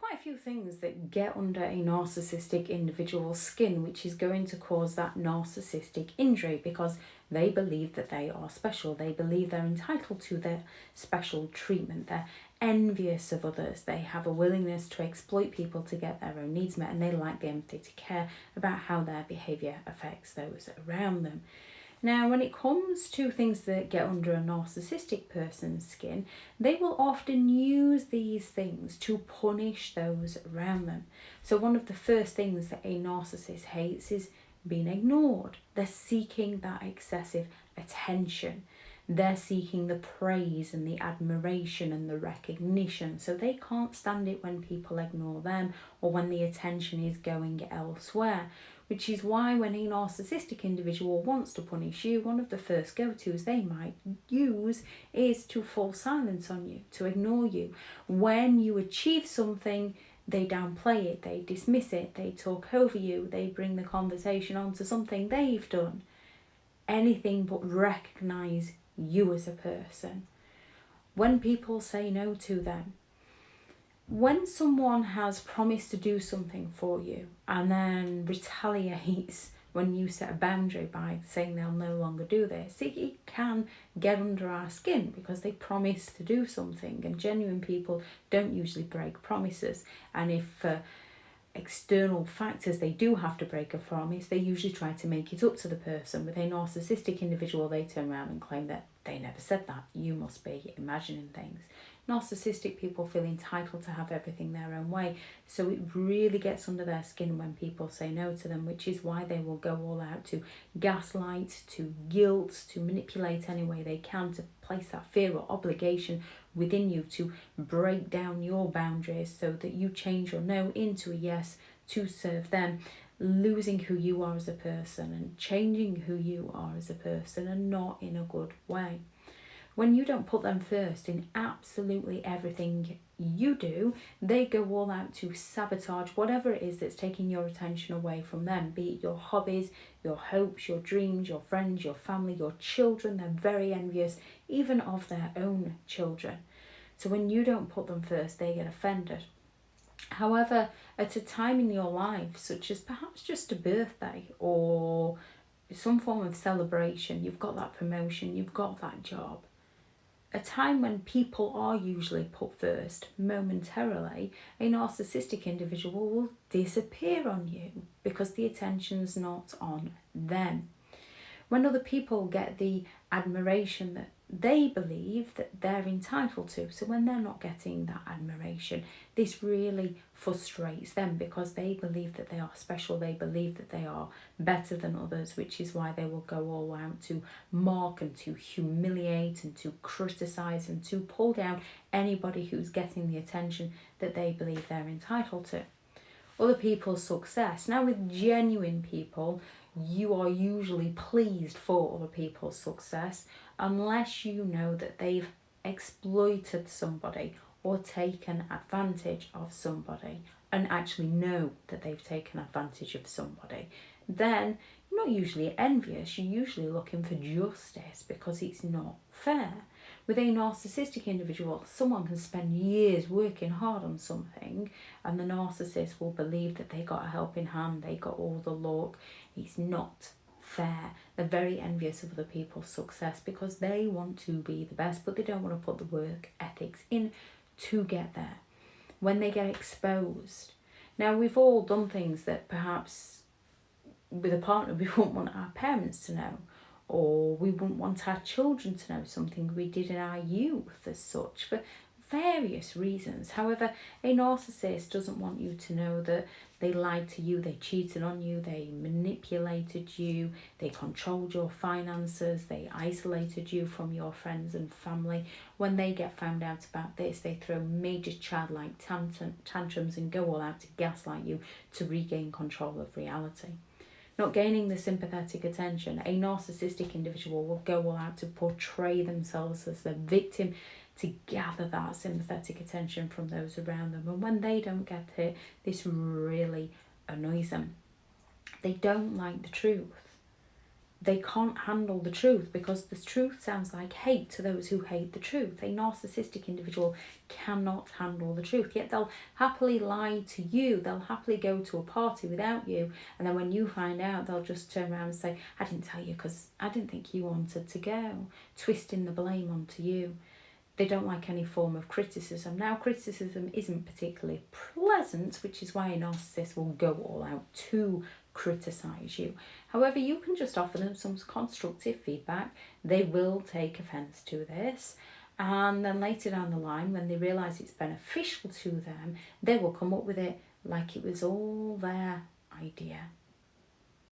quite a few things that get under a narcissistic individual's skin, which is going to cause that narcissistic injury because they believe that they are special. They believe they're entitled to their special treatment. They're envious of others. They have a willingness to exploit people to get their own needs met, and they lack the empathy to care about how their behaviour affects those around them. Now, when it comes to things that get under a narcissistic person's skin, they will often use these things to punish those around them. So one of the first things that a narcissist hates is being ignored. They're seeking that excessive attention. They're seeking the praise and the admiration and the recognition. So they can't stand it when people ignore them or when the attention is going elsewhere. Which is why when a narcissistic individual wants to punish you, one of the first go-tos they might use is to fall silent on you, to ignore you. When you achieve something, they downplay it, they dismiss it, they talk over you, they bring the conversation on to something they've done. Anything but recognise you as a person. When people say no to them, when someone has promised to do something for you and then retaliates when you set a boundary by saying they'll no longer do this, it can get under our skin because they promise to do something, and genuine people don't usually break promises. And if for external factors they do have to break a promise, they usually try to make it up to the person. With a narcissistic individual, they turn around and claim that they never said that. You must be imagining things. Narcissistic people feel entitled to have everything their own way, so it really gets under their skin when people say no to them, which is why they will go all out to gaslight, to guilt, to manipulate any way they can to place that fear or obligation within you, to break down your boundaries so that you change your no into a yes to serve them, losing who you are as a person and changing who you are as a person, and not in a good way. When you don't put them first in absolutely everything you do, they go all out to sabotage whatever it is that's taking your attention away from them, be it your hobbies, your hopes, your dreams, your friends, your family, your children. They're very envious, even of their own children. So when you don't put them first, they get offended. However, at a time in your life, such as perhaps just a birthday or some form of celebration, you've got that promotion, you've got that job, a time when people are usually put first momentarily, a narcissistic individual will disappear on you because the attention's not on them. When other people get the admiration that they believe that they're entitled to, so when they're not getting that admiration, this really frustrates them because they believe that they are special, they believe that they are better than others, which is why they will go all out to mock and to humiliate and to criticize and to pull down anybody who's getting the attention that they believe they're entitled to. Other people's success. Now, with genuine people, you are usually pleased for other people's success unless you know that they've exploited somebody or taken advantage of somebody, and actually know that they've taken advantage of somebody. Then you're not usually envious, you're usually looking for justice because it's not fair. With a narcissistic individual, someone can spend years working hard on something and the narcissist will believe that they got a helping hand, they got all the luck. It's not fair. They're very envious of other people's success because they want to be the best, but they don't want to put the work ethics in to get there. When they get exposed. Now, we've all done things that perhaps with a partner we wouldn't want our parents to know, or we wouldn't want our children to know, something we did in our youth as such, for various reasons. However, a narcissist doesn't want you to know that they lied to you, they cheated on you, they manipulated you, they controlled your finances, they isolated you from your friends and family. When they get found out about this, they throw major childlike tantrums and go all out to gaslight you to regain control of reality. Not gaining the sympathetic attention, a narcissistic individual will go all out to portray themselves as the victim to gather that sympathetic attention from those around them. And when they don't get it, this really annoys them. They don't like the truth. they can't handle the truth, because the truth sounds like hate to those who hate the truth. A narcissistic individual cannot handle the truth, yet they'll happily lie to you. They'll happily go to a party without you, and then when you find out, they'll just turn around and say, I didn't tell you because I didn't think you wanted to go, twisting the blame onto you. They don't like any form of criticism. Now, criticism isn't particularly pleasant, which is why a narcissist will go all out to criticise you. However, you can just offer them some constructive feedback. They will take offence to this. And then later down the line, when they realise it's beneficial to them, they will come up with it like it was all their idea.